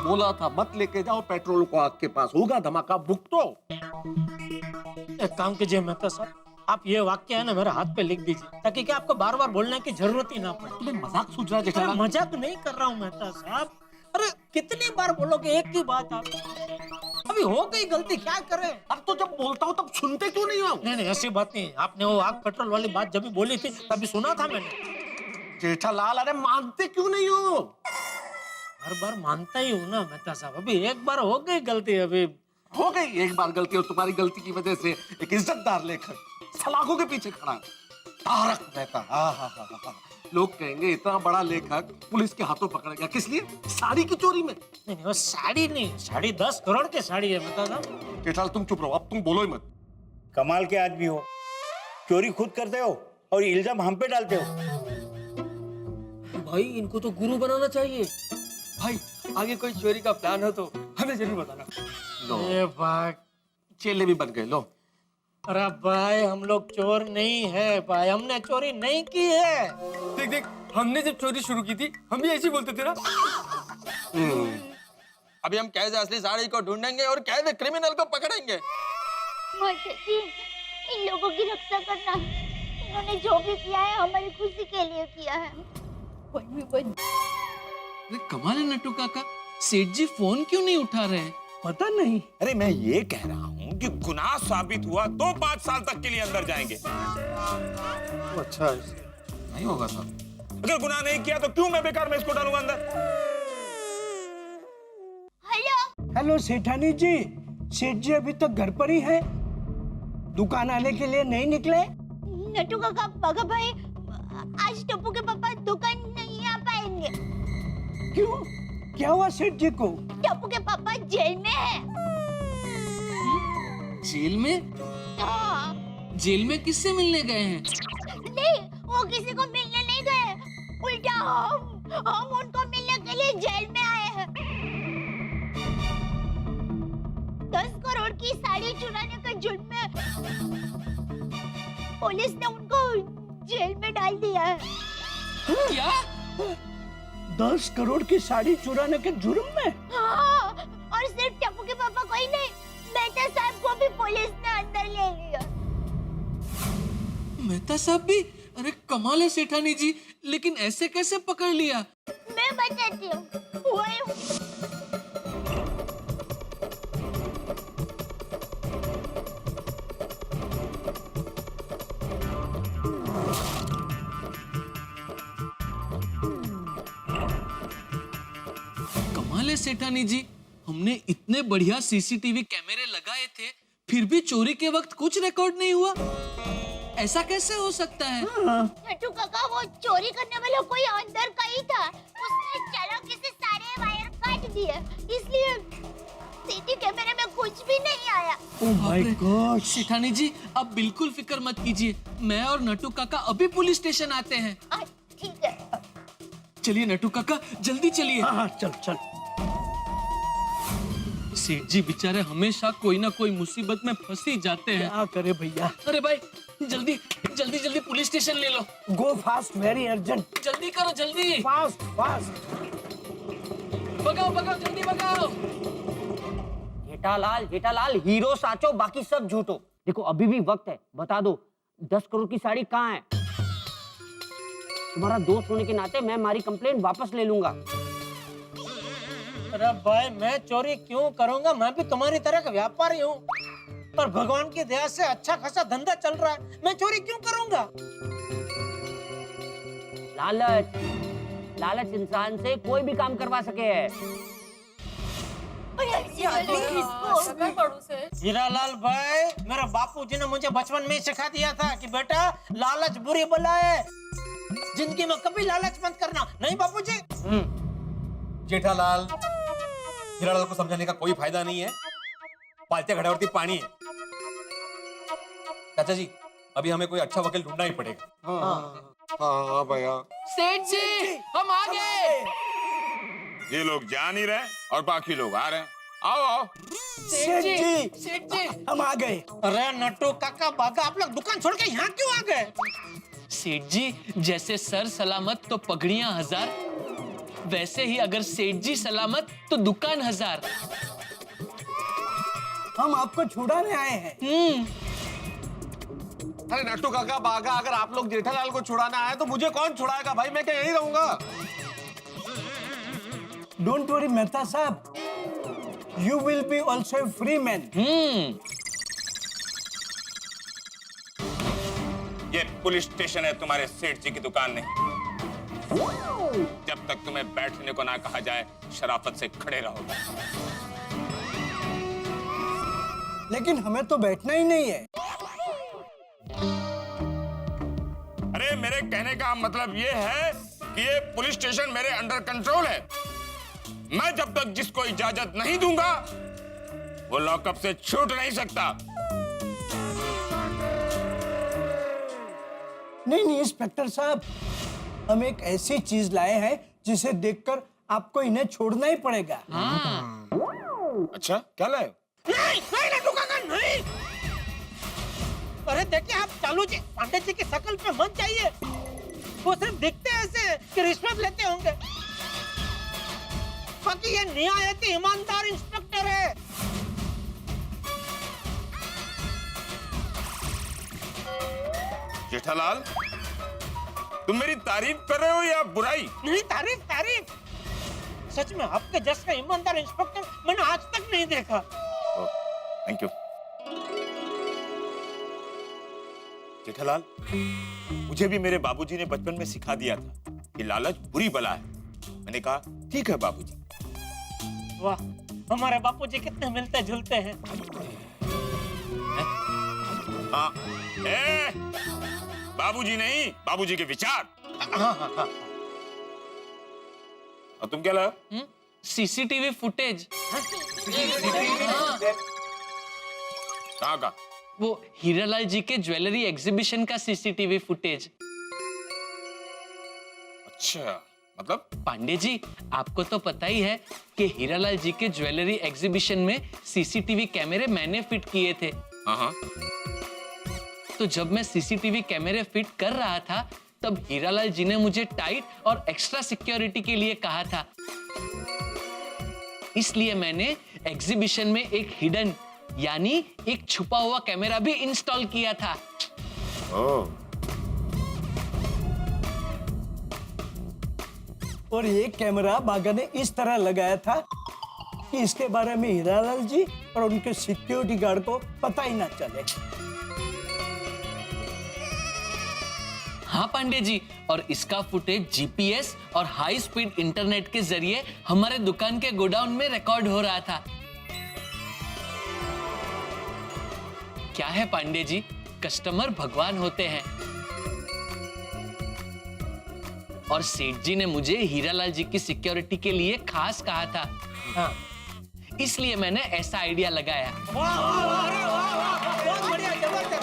बोला था मत लेके जाओ पेट्रोल को आग के पास, होगा धमाका, भुगतो। एक काम कीजिए मेहता साहब, आप ये वाक्य है ना मेरे हाथ पे लिख दीजिए, ताकि क्या आपको बार बार बोलने की जरूरत ही ना पड़े। तुम्हें मजाक सूझ रहा है अरे जेठालाल? मजाक नहीं कर रहा हूँ मेहता साहब। अरे कितनी बार बोलोगे एक ही बात आप? अभी हो गई गलती, क्या करें? अब तो जब बोलता हूँ तब सुनते क्यों नहीं हो? नहीं ऐसी बात नहीं। आपने वो आग पेट्रोल वाली बात जब भी बोली थी तभी सुना था मैंने। जेठालाल अरे मानते क्यों नहीं हो? हर बार मानता ही हूँ ना मेहता साहब, अभी एक बार हो गई गलती, अभी हो गई एक बार गलती, और तुम्हारी गलती की वजह से एक इज्जतदार लेखक सलाखों के पीछे खड़ा है, तारक मेहता। हाँ। लोग कहेंगे इतना बड़ा लेखक पुलिस के हाथों पकड़ गया, किस लिए? साड़ी की चोरी में। नहीं वो साड़ी नहीं, साड़ी 10 करोड़ की साड़ी है मेहता साहब। जेठालाल तुम चुप रहो, अब तुम बोलो ही मत। कमाल के आदमी हो, चोरी खुद करते हो और इल्जाम हम पे डालते हो। भाई इनको तो गुरु बनाना चाहिए। भाई आगे कोई चोरी का प्लान हो तो हमें जरूर बताना। ये भाई, चेले भी बन गए लो। अरे भाई हम लोग चोर नहीं है भाई, हमने चोरी नहीं की है। देख हमने जब चोरी शुरू की थी हम भी ऐसे ही बोलते थे ना। अभी हम कैसे असली साड़ी को ढूंढेंगे और कैसे क्रिमिनल को पकड़ेंगे। माता जी, इन लोगों की रक्षा करना, इन्होंने जो भी किया है हमारी खुशी के लिए किया है। अरे कमाल है नट्टू काका, सेठ जी फोन क्यों नहीं उठा रहे हैं? पता नहीं। अरे मैं ये कह रहा हूँ कि गुनाह साबित हुआ तो 5 साल तक के लिए अंदर जाएंगे। अच्छा नहीं होगा सर। अगर गुनाह नहीं किया तो क्यों मैं बेकार में इसको डालूंगा अंदर? हेलो हेलो सेठानी जी, सेठ जी अभी तक घर पर ही है, दुकान आने के लिए नहीं निकले? नट्टू काका, बाघा भाई, आज टप्पू के पापा दुकान नहीं आ पाएंगे। क्यों, क्या हुआ सेठ जी को? टप्पू के पापा जेल में है। जेल में? हाँ। जेल में किससे मिलने गए हैं? नहीं, वो किसी को मिलने नहीं गए, उल्टा हम उनको मिलने के लिए जेल में आए हैं। 10 करोड़ की साड़ी चुराने का जुर्म में पुलिस ने उनको जेल में डाल दिया है। क्या? 10 करोड़ की साड़ी चुराने के जुर्म में? हाँ, और सिर्फ टप्पू के पापा को ही नहीं, मेहता साहब को भी पुलिस ने अंदर ले लिया। मेहता साहब भी? अरे कमाल है सेठानी जी, लेकिन ऐसे कैसे पकड़ लिया? मैं बताती हूँ। वही कमाल है सेठानी जी, हमने इतने बढ़िया सीसीटीवी कैमरे लगाए थे, फिर भी चोरी के वक्त कुछ रिकॉर्ड नहीं हुआ। ऐसा कैसे हो सकता है? नट्टू काका, वो चोरी करने वाला कोई अंदर का ही था, उसने चालाकी से सारे वायर काट दिए, इसलिए सीटी कैमरे में कुछ भी नहीं आया। Oh my God. सेठानी जी आप बिल्कुल फिक्र मत कीजिए, मैं और नट्टू काका अभी पुलिस स्टेशन आते हैं। ठीक है। चलिए नट्टू काका जल्दी चलिए। हाँ चल चल। सेठ जी बेचारे हमेशा कोई ना कोई मुसीबत में फंस ही जाते हैं। क्या करे भैया। अरे भाई जल्दी जल्दी जल्दी पुलिस स्टेशन ले लो। Go fast, very urgent. जल्दी करो जल्दी। Fast fast. भगाओ भगाओ जल्दी भगाओ। जेठालाल हीरो साचो, बाकी सब झूठो। देखो अभी भी वक्त है, बता दो 10 करोड़ की साड़ी कहाँ है? तुम्हारा दोस्त होने के नाते मैं हमारी कंप्लेंट वापस ले लूंगा। अरे भाई मैं चोरी क्यों करूंगा, मैं भी तुम्हारी तरह का व्यापारी हूँ, पर भगवान की दया से अच्छा खासा धंधा चल रहा है, मैं चोरी क्यों करूंगा? लालच इंसान से कोई भी काम करवा सके है। हीरालाल भाई, मेरा बापूजी ने मुझे बचपन में ही सिखा दिया था कि बेटा लालच बुरी बला है, जिंदगी में कभी लालच मत करना। नहीं बापूजी? जेठालाल, हीरालाल को समझाने का कोई फायदा नहीं है, पालते घड़ावती पानी है। चाचा जी अभी हमें कोई अच्छा वकील ढूंढना ही पड़ेगा। हाँ भैया। सेठ जी हम आ गए। ये लोग जा नहीं रहे और बाकी लोग आ रहे हैं। आओ आओ। सेठ जी हम आ गए। अरे नट्टू काका बागा, आप लोग दुकान छोड़ के यहाँ क्यों आ गए? सेठ जी जैसे सर सलामत तो पगड़ियां हजार। वैसे ही अगर सेठ जी सलामत तो दुकान हजार। हम आपको छुड़ाने आए हैं। अरे नट्टू काका बागा, अगर आप लोग जेठालाल को छुड़ाना आए तो मुझे कौन छुड़ाएगा भाई, मैं क्या यहीं रहूंगा? डोंट वरी मेहता साहब, you will be also free man. ये पुलिस स्टेशन है, तुम्हारे सेठ जी की दुकान नहीं। जब तक तुम्हें बैठने को ना कहा जाए शराफत से खड़े रहोगे। लेकिन हमें तो बैठना ही नहीं है। अरे मेरे कहने का मतलब ये है कि ये पुलिस स्टेशन मेरे अंडर कंट्रोल है। मैं जब तक जिसको इजाजत नहीं दूंगा वो लॉकअप से छूट नहीं सकता। नहीं इंस्पेक्टर साहब, हम एक ऐसी चीज लाए हैं जिसे देखकर आपको इन्हें छोड़ना ही पड़ेगा। अच्छा क्या लाए? नहीं नहीं नट्टू काका नहीं। अरे देखिए आप चालू जी पांडे जी की शक्ल पे मत जाइए, वो सिर्फ दिखते ऐसे कि रिश्वत लेते होंगे, बाकी ये निहायत ईमानदार इंस्पेक्टर है। जेठालाल, तुम मेरी तारीफ कर रहे हो या बुराई? नहीं तारीफ तारीफ, सच में आपके जैसा ईमानदार इंस्पेक्टर मैंने आज तक नहीं देखा। Thank you. जेठालाल, मुझे भी मेरे बाबूजी ने बचपन में सिखा दिया था कि लालच बुरी बला है। मैंने कहा ठीक है बाबूजी। वाह, हमारे बापूजी कितने मिलते जुलते हैं। हाँ, बाबूजी नहीं, बाबूजी के विचार। और तुम क्या लाया? CCTV footage. कहाँ का? वो हीरालाल जी के ज्वेलरी एग्जीबिशन का सीसीटीवी फुटेज। अच्छा, मतलब? पांडे जी, आपको तो पता ही है कि हीरालाल जी के ज्वेलरी एग्जीबिशन में सीसीटीवी कैमरे मैंने फिट किए थे। हाँ। तो जब मैं सीसीटीवी कैमरे फिट कर रहा था तब हीरालाल जी ने मुझे टाइट और एक्स्ट्रा सिक्योरिटी के लिए कहा था, इसलिए मैंने एग्जीबिशन में एक हिडन यानी एक छुपा हुआ कैमरा भी इंस्टॉल किया था। ओह। और ये कैमरा बागा ने इस तरह लगाया था कि इसके बारे में हीरालाल जी और उनके सिक्योरिटी गार्ड को पता ही ना चले। हाँ पांडे जी, और इसका फुटेज जीपीएस और हाई स्पीड इंटरनेट के जरिए हमारे दुकान के गोडाउन में रिकॉर्ड हो रहा था। क्या है पांडे जी, कस्टमर भगवान होते हैं और सेठ जी ने मुझे हीरालाल जी की सिक्योरिटी के लिए खास कहा था। हाँ, इसलिए मैंने ऐसा आइडिया लगाया। वाह वाह वाह, अरे वाह वाह, बहुत बढ़िया, जबरदस्त।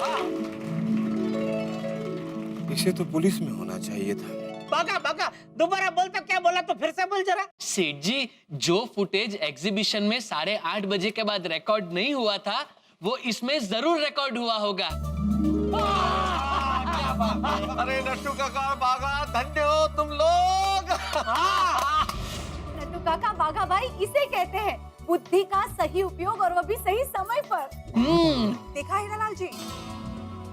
इसे तो पुलिस में होना चाहिए था। बागा बागा, दोबारा बोल तो क्या बोला, तो फिर से बोल जरा। सेठ जी, जो फुटेज एग्जीबिशन में 8:30 बजे के बाद रिकॉर्ड नहीं हुआ था वो इसमें जरूर रिकॉर्ड हुआ होगा। अरे नट्टू काका बागा, धन्य हो तुम लोग। नट्टू काका बागा भाई इसे कहते हैं बुद्धि का सही उपयोग, और वो भी सही समय पर। देखा हीरालाल जी,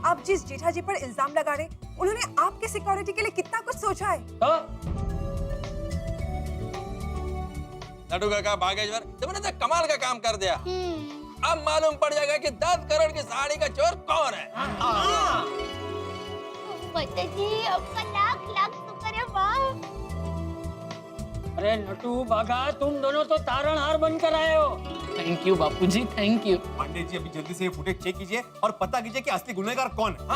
आप जिस जेठा जी पर इल्जाम लगा रहे, उन्होंने आपके सिक्योरिटी के लिए कितना कुछ सोचा है। नट्टू काका बागेश्वर, तुमने तो कमाल का काम कर दिया। अब मालूम पड़ जाएगा कि 10 करोड़ की साड़ी का चोर कौन है। माता जी, आपका लाख लाख शुक्र है। वाह, अरे नट्टू बागा, तुम दोनों तो तारणहार बनकर आए हो। Thank you Bapuji, thank you. Pandey ji, अभी जल्दी से ये फुटेज चेक कीजिए और पता कीजिए कि असली गुनहगार कौन है।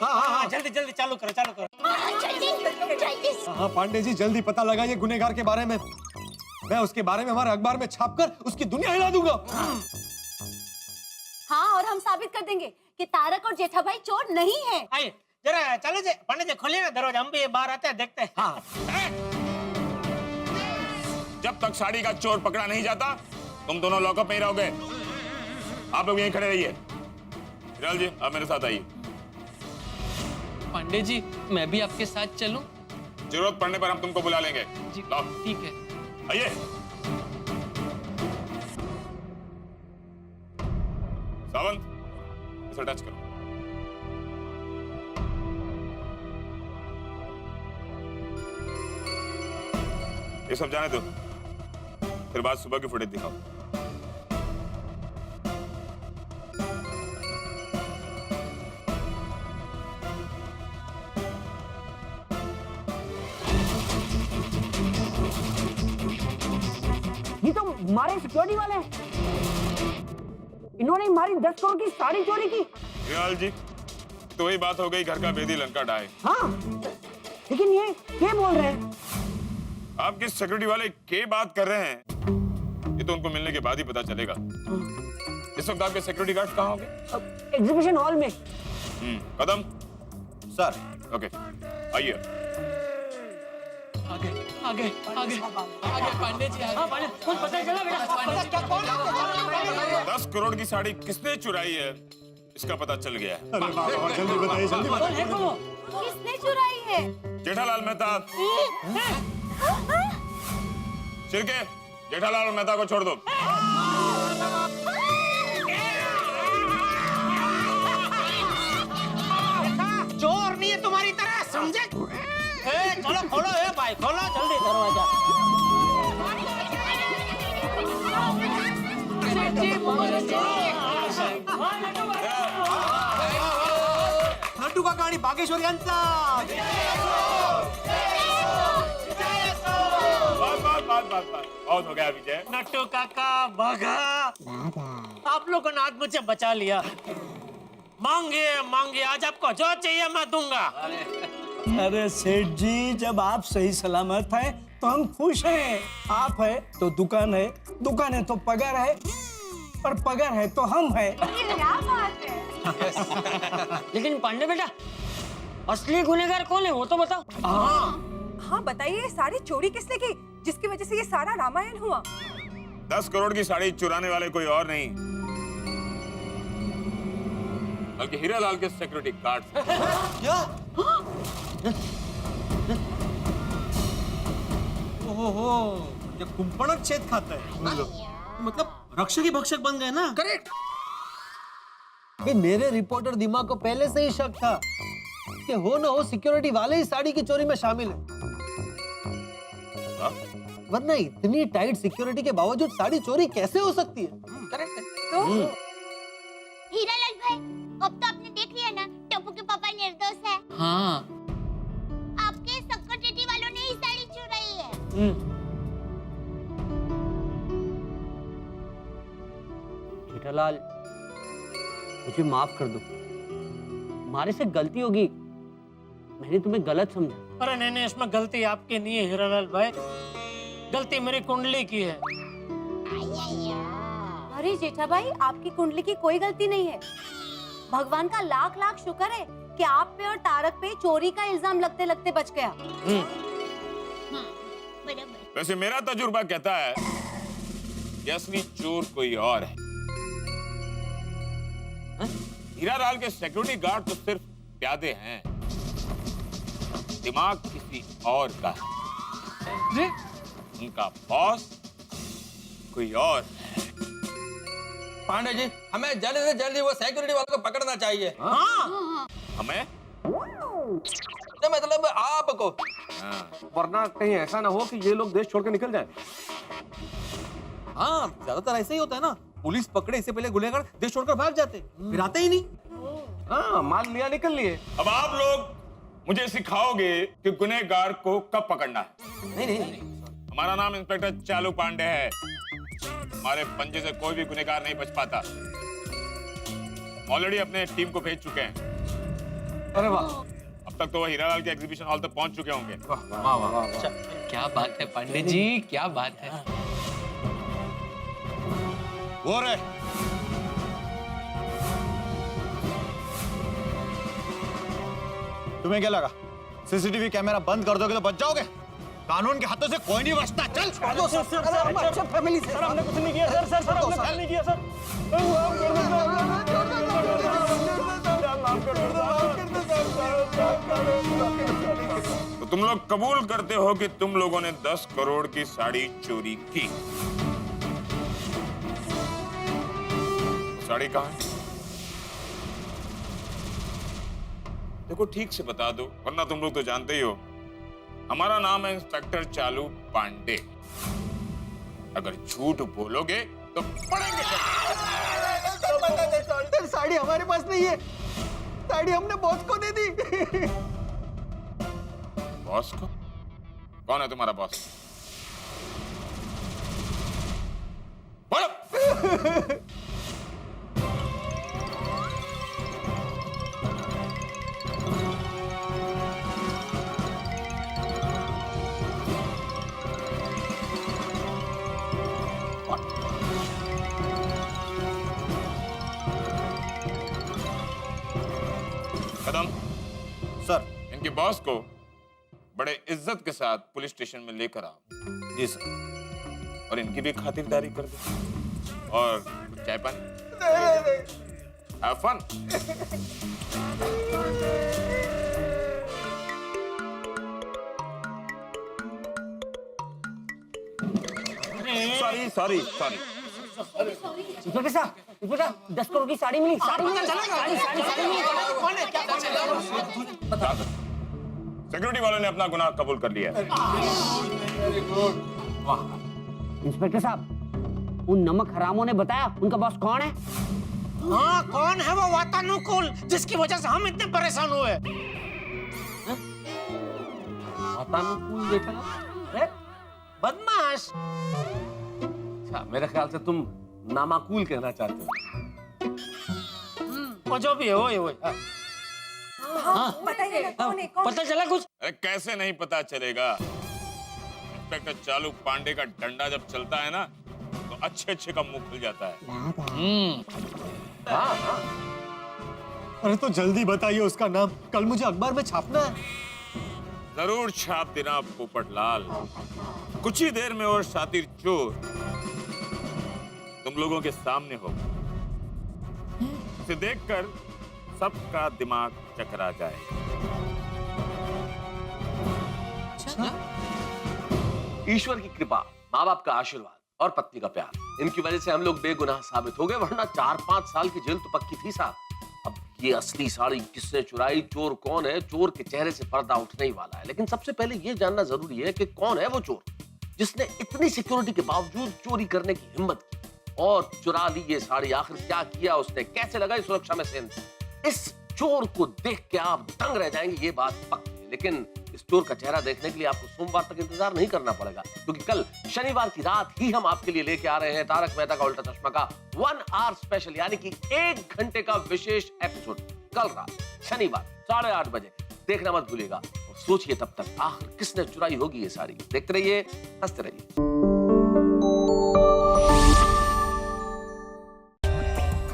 हाँ, जल्दी जल्दी चालू करो, चालू करो। जल्दी जल्दी। हाँ पांडे जी, जल्दी पता लगाइए गुनहगार के बारे में। मैं उसके बारे में हमारे अखबार में छापकर उसकी दुनिया हिला दूंगा। हाँ, और हम साबित कर देंगे कि तारक और जेठा भाई चोर नहीं है। आइए जरा, चलो जी पांडे जी, खोलिए ना दरवाजा, हम भी बाहर आते हैं, देखते हैं। हाँ। जब तक साड़ी का चोर पकड़ा नहीं जाता तुम दोनों लॉकअप में ही रहोगे। आप लोग यहीं खड़े रहिए। हिराल जी, आप मेरे साथ आइए। पांडे जी, मैं भी आपके साथ चलूं? जरूरत पड़ने पर हम तुमको बुला लेंगे। जी लाओ, ठीक है। आइए। सावंत, इसे टच करो। ये सब जाने दो, फिर बाद सुबह की फुटेज दिखाओ। ये तो हमारे सिक्योरिटी वाले हैं। इन्होंने हमारी 10 करोड़ की साड़ी चोरी की। हिरालाल जी, तो वही बात हो गई, घर का भेदी लंका ढाए। हाँ, लेकिन ये बोल रहे हैं? आप किस सिक्योरिटी वाले के बात कर रहे हैं, ये तो उनको मिलने के बाद ही पता चलेगा। इस वक्त आपके सिक्योरिटी गार्ड कहाँ होंगे? एग्जीबिशन हॉल में। कदम सर। ओके, आइए। आगे आगे आगे आगे पांडे जी आगे। कुछ पता चला बेटा? 10 करोड़ की साड़ी किसने चुराई है, इसका पता चल गया है। अरे बाबा, जल्दी बताइए, जल्दी बताइए। किसने चुराई है? जेठालाल मेहता। छिड़के, जेठालाल और मेहता को छोड़ दो। चोर नहीं है तुम्हारी तरह, समझे? चलो खोलो भाई, खोलो जल्दी दरवाजा। लड्डू का कहाणी बागेश्वर यांचा। बस, बहुत हो गया विजय। नट्टू काका भागा, आप लोगों ने आज मुझे बचा लिया। मांगिए, आज आपको जो चाहिए मैं दूंगा। अरे सेठ जी, जब आप सही सलामत हैं तो हम खुश हैं। आप है तो दुकान है, दुकान है तो पगार है, और पगार है तो हम है। क्या बात है? लेकिन पांडे बेटा, असली गुनहगार कौन है वो तो बताओ। हाँ बताइए, ये साड़ी चोरी किसने की जिसकी वजह से ये सारा रामायण हुआ? 10 करोड़ की साड़ी चुराने वाले कोई और नहीं, बल्कि हीरालाल के सिक्योरिटी गार्ड। ओहो, ये कुंपणक छेद खाता है। मतलब रक्षक ही भक्षक बन गए ना? करेक्ट। मेरे रिपोर्टर दिमाग को पहले से ही शक था कि हो ना हो सिक्योरिटी वाले ही साड़ी की चोरी में शामिल है। वरना इतनी टाइट सिक्योरिटी के बावजूद साड़ी चोरी कैसे हो सकती है? करेक्ट है। तो हीरालाल भाई, अब तो आपने देख लिया ना, टप्पू के पापा निर्दोष है। हाँ, आपके सिक्योरिटी वालों ने ही साड़ी चुराई है। जेठालाल, मुझे माफ कर दो, हमारे से गलती होगी, मैंने तुम्हें गलत समझा। अरे नहीं, इसमें गलती आपकी नहीं है हीरालाल भाई, गलती मेरी कुंडली की है। अरे जेठा भाई, आपकी कुंडली की कोई गलती नहीं है। भगवान का लाख लाख शुक्र है कि आप पे और तारक पे चोरी का इल्जाम लगते लगते बच गया। वैसे मेरा तजुर्बा कहता है कि असली चोर कोई और है। हीरालाल के सिक्योरिटी गार्ड तो सिर्फ प्यादे हैं, दिमाग किसी और का है। उनका बॉस कोई और है। पांडे जी, हमें जल्दी से जल्दी वो सिक्योरिटी वालों को पकड़ना चाहिए। हमें? तो मतलब आपको। वरना कहीं ऐसा ना हो कि ये लोग देश छोड़ के निकल जाए। हाँ, ज्यादातर ऐसे ही होता है ना, पुलिस पकड़े इससे पहले गुनहगार देश छोड़कर भाग जाते, फिर आते ही नहीं। हाँ, मान लिया निकल लिए। अब आप लोग मुझे सिखाओगे कि गुनहगार को कब पकड़ना है। नहीं, हमारा नाम इंस्पेक्टर चालू पांडे है। हमारे पंजे से कोई भी गुनहगार नहीं बच पाता। ऑलरेडी अपने टीम को भेज चुके हैं। अरे वाह, अब तक तो वो हीरालाल के एग्जीबिशन हॉल तक पहुंच चुके होंगे। क्या बात है पांडे जी, क्या बात है। वो रे, तुम्हें क्या लगा सीसीटीवी कैमरा बंद कर दोगे तो बच जाओगे? कानून के हाथों से कोई नहीं बचता। चल अच्छा फैमिली से हमने कुछ नहीं किया सर। सर हमने कुछ नहीं किया सर। तो तुम तुम लोग कबूल करते हो कि तुम लोगों ने 10 करोड़ की साड़ी चोरी की। साड़ी कहाँ है? देखो ठीक से बता दो, वरना तुम लोग तो जानते ही हो हमारा नाम है इंस्पेक्टर चालू पांडे। अगर झूठ बोलोगे तो पड़ेंगे। साड़ी हमारे पास नहीं है, साड़ी हमने बॉस को दे दी। बॉस को? कौन है तुम्हारा बॉस? बोलो। कदम, सर। इनके बॉस को बड़े इज्जत के साथ पुलिस स्टेशन में लेकर आओ। जी सर। और इनकी भी खातिरदारी कर दो। और कुछ चाय पानी? Have fun. Sorry sorry sorry. Inspector साहब, इंस्पेक्टर 10 करोड़ की साड़ी मिली, साड़ी मिली, साड़ी मिली। कौन है? क्या पता चला? सिक्योरिटी वालों ने अपना गुनाह कबूल कर लिया है। इंस्पेक्टर साहब, उन नमक हरामों ने बताया उनका बॉस कौन है? हाँ, कौन है वो वातानुकूल जिसकी वजह से हम इतने परेशान हुए? वातानुकूल जेठालाल? बदमाश। अच्छा, मेरे ख्याल से तुम नामाकूल कहना चाहते हो। वो जो भी है वो है। हाँ, बताइए ना कौन है? कौन? पता चला कुछ? अरे कैसे नहीं पता चलेगा? इंस्पेक्टर चालू पांडे का डंडा जब चलता है ना तो अच्छे अच्छे का मुंह खुल जाता है। अरे तो जल्दी बताइए उसका नाम, कल मुझे अखबार में छापना है। जरूर छाप देना पोपटलाल। कुछ ही देर में और शातिर चोर तुम लोगों के सामने होगा। इसे देखकर सबका दिमाग चकरा जाएगा। ईश्वर की कृपा, माँ बाप का आशीर्वाद और पत्नी का प्यार, इनकी वजह से हम लोग बेगुनाह साबित हो गए, वरना 4-5 साल की जेल तो पक्की थी साहब। अब ये असली साड़ी किसने चुराई, चोर कौन है, चोर के चेहरे से पर्दा उठने ही वाला है। लेकिन सबसे पहले ये जानना जरूरी है कि कौन है वो चोर जिसने इतनी सिक्योरिटी के बावजूद चोरी करने की हिम्मत की और चुरा ली ये साड़ी। आखिर क्या किया उसने, कैसे लगाई सुरक्षा में सेंध? इस चोर को देख के आप दंग रह जाएंगे, ये बात पक्की है। लेकिन इस चोर का चेहरा देखने के लिए आपको सोमवार तक इंतजार नहीं करना पड़ेगा, क्योंकि कल शनिवार की रात ही हम आपके लिए लेके आ रहे हैं तारक मेहता का उल्टा चश्मा का 1 आवर स्पेशल, यानी कि 1 घंटे का विशेष एपिसोड। कल रात शनिवार 8:30 बजे देखना मत भूलिएगा। और सोचिए तब तक आखिर किसने चुराई होगी ये साड़ी। देखते रहिए, हंसते रहिए।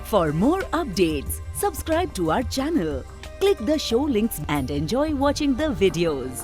For more updates, subscribe to our channel, click the show links and enjoy watching the videos.